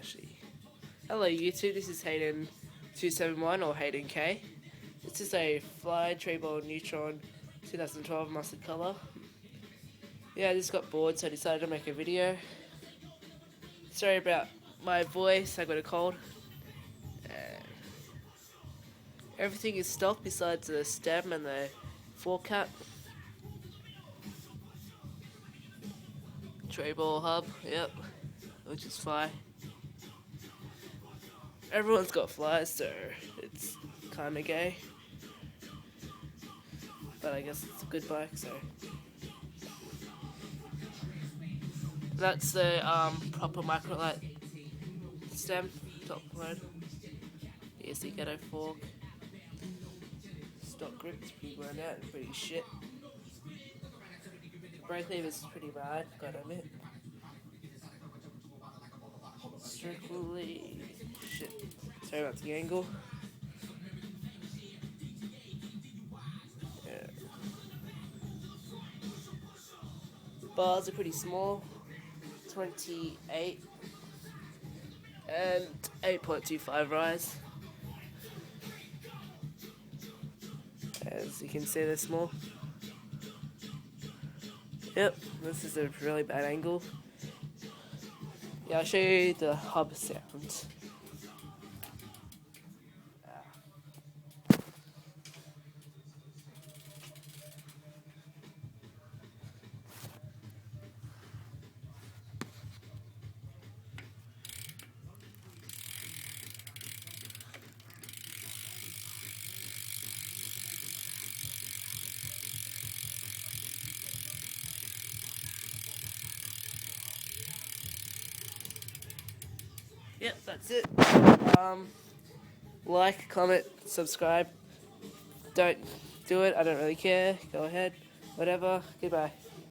actually. Hello YouTube, this is Hayden271 or Hayden K. This is a fly tree ball Neutron 2012 mustard colour. Yeah, I just got bored so I decided to make a video. Sorry about my voice, I got a cold. Everything is stopped besides the stem and the forecap. Tray ball hub, yep, which is fly. Everyone's got flies, so it's kinda gay. But I guess it's a good bike, so. That's the proper microlight stem, top load. Here's the ghetto fork. Stock grip is pretty worn out and pretty shit. Brake lever is pretty bad, gotta admit. Strictly shit. Sorry about the angle. Yeah. Bars are pretty small. 28 and 8.25 rise. As you can see, they're small. Yep, this is a really bad angle. Yeah, I'll show you the hub sound. Yep, that's it. Like, comment, subscribe. Don't do it, I don't really care. Go ahead. Whatever. Goodbye.